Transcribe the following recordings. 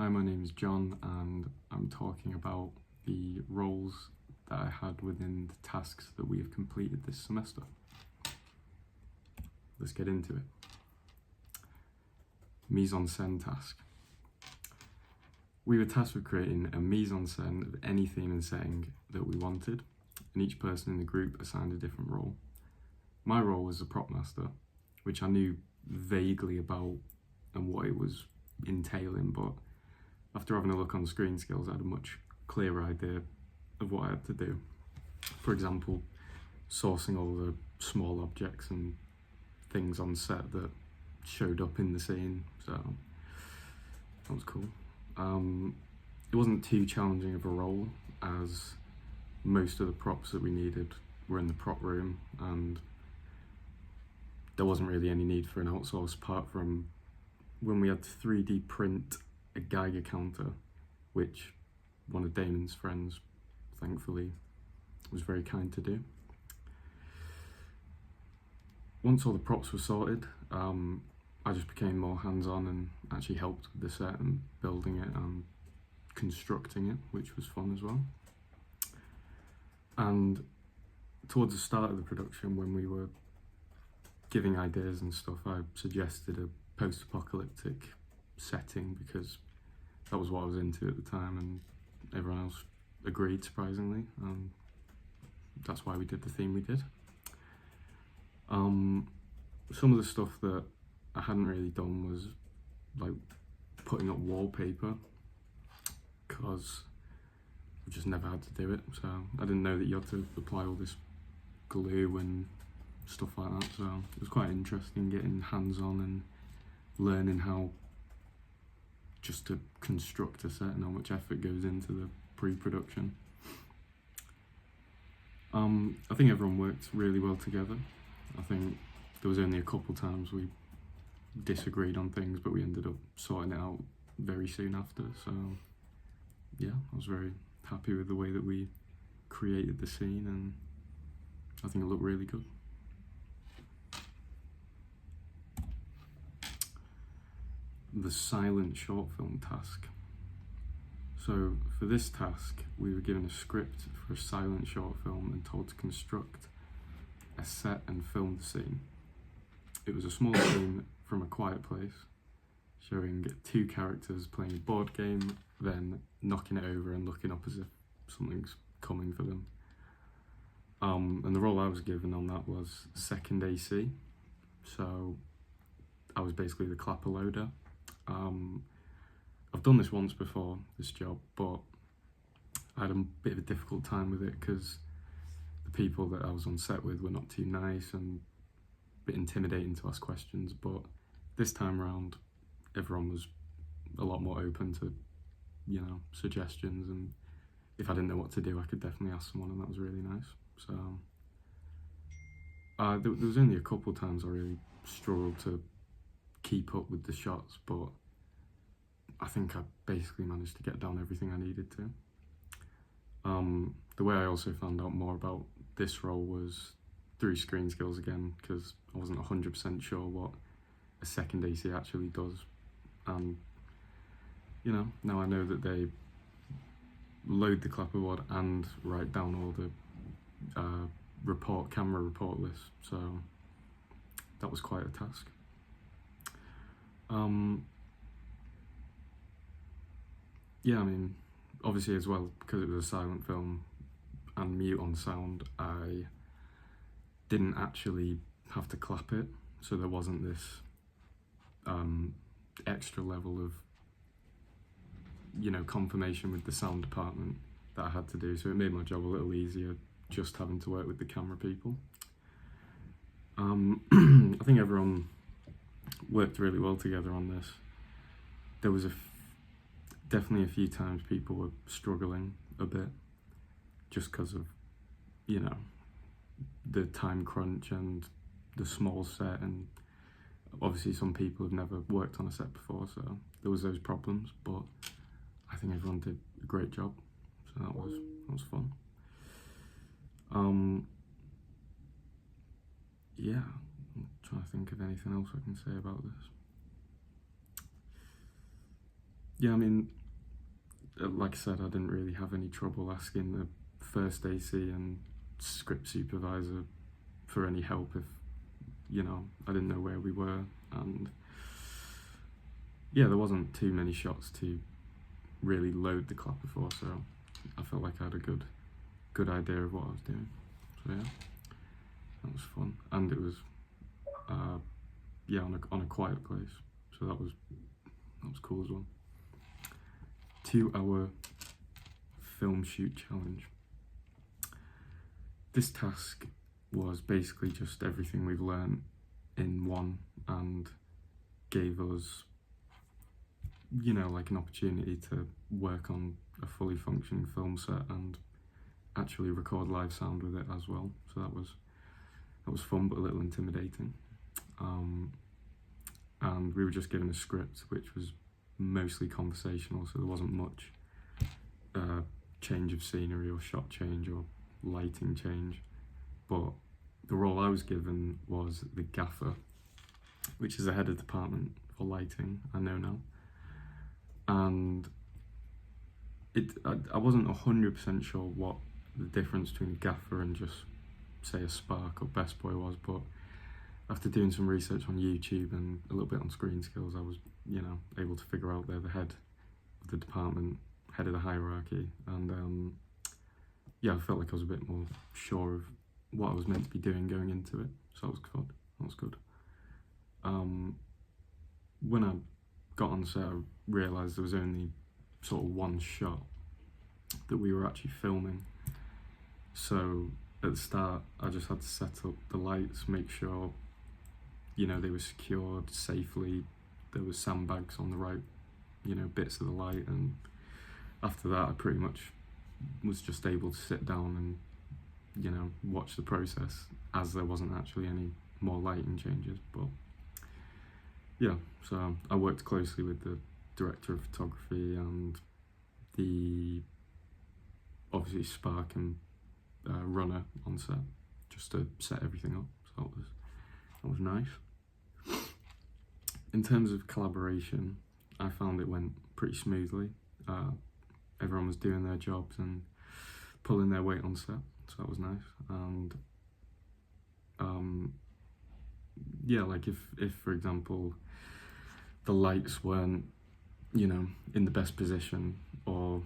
Hi, my name is John, and I'm talking about the roles that I had within the tasks that we have completed this semester. Let's get into it. Mise-en-scène task. We were tasked with creating a mise-en-scène of any theme and setting that we wanted, and each person in the group assigned a different role. My role was a prop master, which I knew vaguely about and what it was entailing, but after having a look on Screen Skills, I had a much clearer idea of what I had to do. For example, sourcing all the small objects and things on set that showed up in the scene, so that was cool. It wasn't too challenging of a role, as most of the props that we needed were in the prop room, and there wasn't really any need for an outsource apart from when we had to 3D print a Geiger counter, which one of Damon's friends, thankfully, was very kind to do. Once all the props were sorted, I just became more hands-on and actually helped with the set and building it and constructing it, which was fun as well. And towards the start of the production, when we were giving ideas and stuff, I suggested a post-apocalyptic setting because that was what I was into at the time, and everyone else agreed, surprisingly, and that's why we did the theme we did. Some of the stuff that I hadn't really done was like putting up wallpaper, because I just never had to do it, so I didn't know that you had to apply all this glue and stuff like that, so it was quite interesting getting hands-on and learning how just to construct a set and how much effort goes into the pre-production. I think everyone worked really well together. I think there was only a couple times we disagreed on things, but we ended up sorting it out very soon after, so yeah, I was very happy with the way that we created the scene, and I think it looked really good. The silent short film task. So for this task, we were given a script for a silent short film and told to construct a set and film the scene. It was a small scene from A Quiet Place, showing two characters playing a board game, then knocking it over and looking up as if something's coming for them. And the role I was given on that was second AC, so I was basically the clapper loader. I've done this once before, this job, but I had a bit of a difficult time with it because the people that I was on set with were not too nice and a bit intimidating to ask questions, but this time around everyone was a lot more open to, suggestions, and if I didn't know what to do, I could definitely ask someone, and that was really nice. So there was only a couple times I really struggled to keep up with the shots, but I think I basically managed to get down everything I needed to. The way I also found out more about this role was through Screen Skills again, because I wasn't 100% sure what a second AC actually does, and now I know that they load the clapperboard and write down all the camera report lists, so that was quite a task. Yeah, I mean, obviously as well, because it was a silent film and mute on sound, I didn't actually have to clap it, so there wasn't this extra level of confirmation with the sound department that I had to do, so it made my job a little easier just having to work with the camera people. I think everyone worked really well together on this. There was definitely a few times people were struggling a bit just because of the time crunch and the small set, and obviously some people have never worked on a set before, so there was those problems, but I think everyone did a great job, so that was fun. Yeah, I'm trying to think of anything else I can say about this. yeah, I mean, like I said, I didn't really have any trouble asking the first AC and script supervisor for any help if, I didn't know where we were. And yeah, there wasn't too many shots to really load the clapper for, so I felt like I had a good idea of what I was doing. So yeah, that was fun, and it was on a quiet place, so that was cool as well. 2-hour film shoot challenge. This task was basically just everything we've learned in one, and gave us, like an opportunity to work on a fully functioning film set and actually record live sound with it as well. So that was fun, but a little intimidating. And we were just given a script which was mostly conversational, so there wasn't much change of scenery or shot change or lighting change. But the role I was given was the gaffer, which is the head of department for lighting, I know now. And I wasn't 100% sure what the difference between a gaffer and just, say, a Spark or Best Boy was, but after doing some research on YouTube and a little bit on Screen Skills, I was, able to figure out they're the head of the department, head of the hierarchy, and I felt like I was a bit more sure of what I was meant to be doing going into it, so that was good. When I got on set, I realised there was only sort of one shot that we were actually filming. So at the start, I just had to set up the lights, make sure, they were secured safely. There was sandbags on the right, bits of the light. And after that, I pretty much was just able to sit down and, watch the process, as there wasn't actually any more lighting changes. But yeah, so I worked closely with the director of photography and the, obviously, Spark and runner on set, just to set everything up. So that was nice. In terms of collaboration, I found it went pretty smoothly. Everyone was doing their jobs and pulling their weight on set, so that was nice. And like if for example the lights weren't, in the best position, or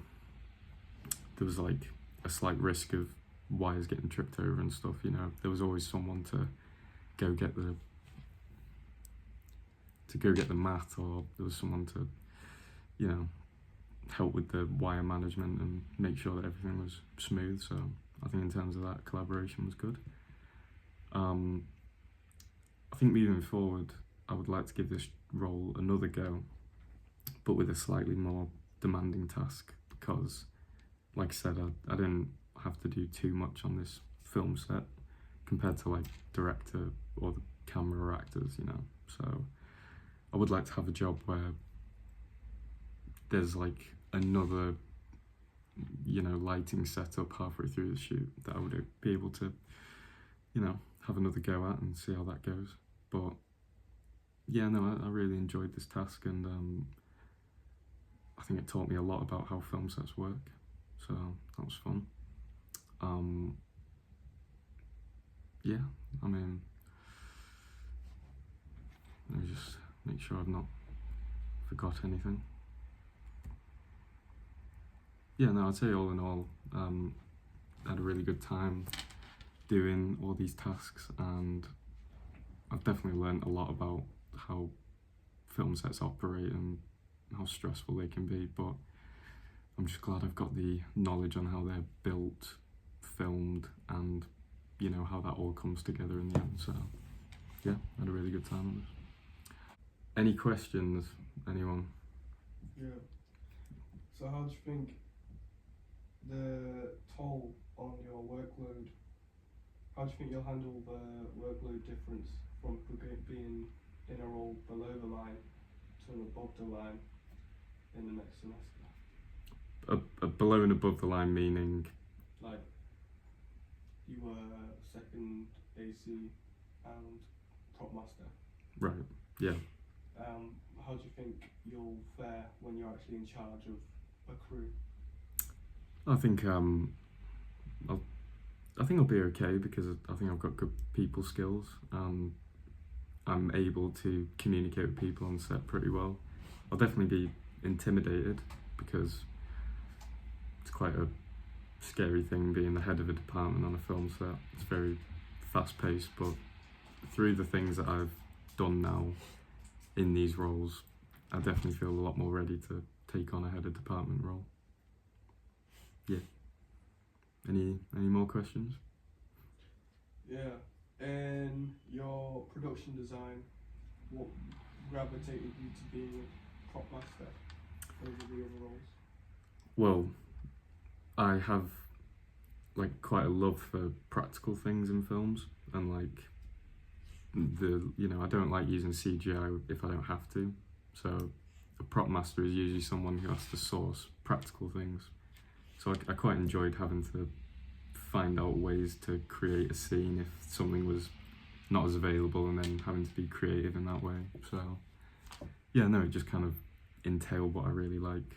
there was like a slight risk of wires getting tripped over and stuff, there was always someone to go get the mat, or there was someone to, help with the wire management and make sure that everything was smooth. So I think in terms of that, collaboration was good. I think moving forward, I would like to give this role another go, but with a slightly more demanding task, because, like I said, I didn't have to do too much on this film set compared to like director or the camera or actors, So I would like to have a job where there's like another, lighting setup halfway through the shoot that I would be able to, have another go at and see how that goes. But yeah, no, I really enjoyed this task, and I think it taught me a lot about how film sets work, so that was fun. Yeah, I mean, let me just make sure I've not forgot anything. Yeah, no, I'd say all in all, I had a really good time doing all these tasks, and I've definitely learned a lot about how film sets operate and how stressful they can be, but I'm just glad I've got the knowledge on how they're built, filmed, and how that all comes together in the end. So yeah, I had a really good time on this. Any questions, anyone? Yeah. So how do you think the toll on your workload, how do you think you'll handle the workload difference from being in a role below the line to an above the line in the next semester? Below and above the line meaning? Like, you were second AC and top master. Right, yeah. How do you think you'll fare when you're actually in charge of a crew? I think I think I'll be okay because I think I've got good people skills. I'm able to communicate with people on set pretty well. I'll definitely be intimidated because it's quite a scary thing being the head of a department on a film set. It's very fast paced, but through the things that I've done now in these roles, I definitely feel a lot more ready to take on a head of department role. Yeah. Any more questions? Yeah. And your production design, what gravitated you to being a prop master over the other roles? Well, I have like quite a love for practical things in films, and like I don't like using CGI if I don't have to. So a prop master is usually someone who has to source practical things. So I quite enjoyed having to find out ways to create a scene if something was not as available, and then having to be creative in that way. So yeah, no, it just kind of entailed what I really like,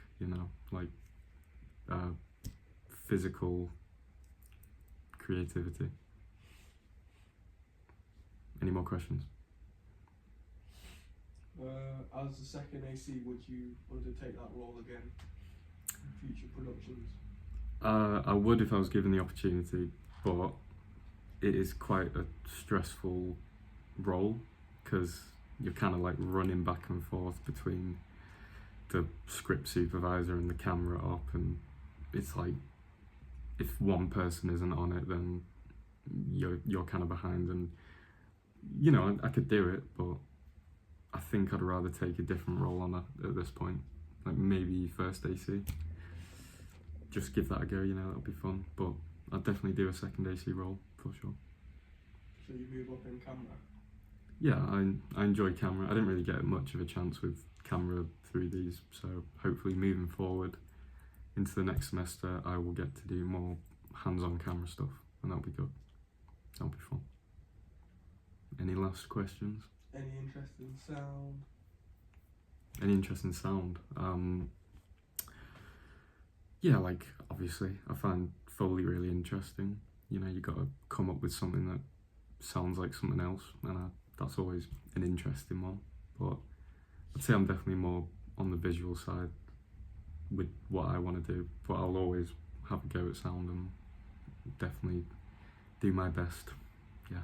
like physical creativity. Any more questions? As the second AC, would you undertake that role again in future productions? I would if I was given the opportunity, but it is quite a stressful role because you're kind of like running back and forth between the script supervisor and the camera op, and it's like if one person isn't on it, then you're kind of behind. And I could do it, but I think I'd rather take a different role on that at this point, like maybe first AC. Just give that a go, that'll be fun. But I'd definitely do a second AC role for sure. So you move up in camera? Yeah, I enjoy camera. I didn't really get much of a chance with camera through these, so hopefully moving forward into the next semester I will get to do more hands-on camera stuff, and that'll be good. That'll be fun. Any last questions? Any interesting sound? Any interesting sound? Yeah, like obviously I find Foley really interesting. You got to come up with something that sounds like something else, and that's always an interesting one. But I'd say I'm definitely more on the visual side with what I want to do, but I'll always have a go at sound and definitely do my best. Yes.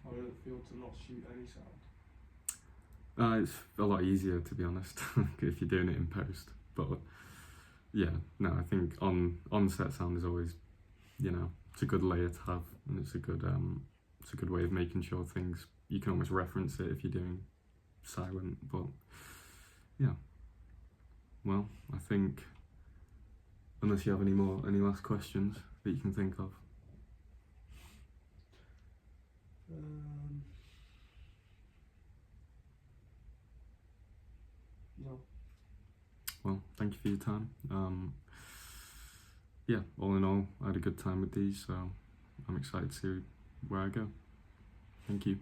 How did it feel to not shoot any sound? It's a lot easier, to be honest, if you're doing it in post. But yeah, no, I think on set sound is always, it's a good layer to have, and it's a good way of making sure things, you can almost reference it if you're doing silent. But yeah, well, I think unless you have any last questions that you can think of. No. Well, thank you for your time. Yeah, all in all, I had a good time with these, so I'm excited to see where I go. Thank you.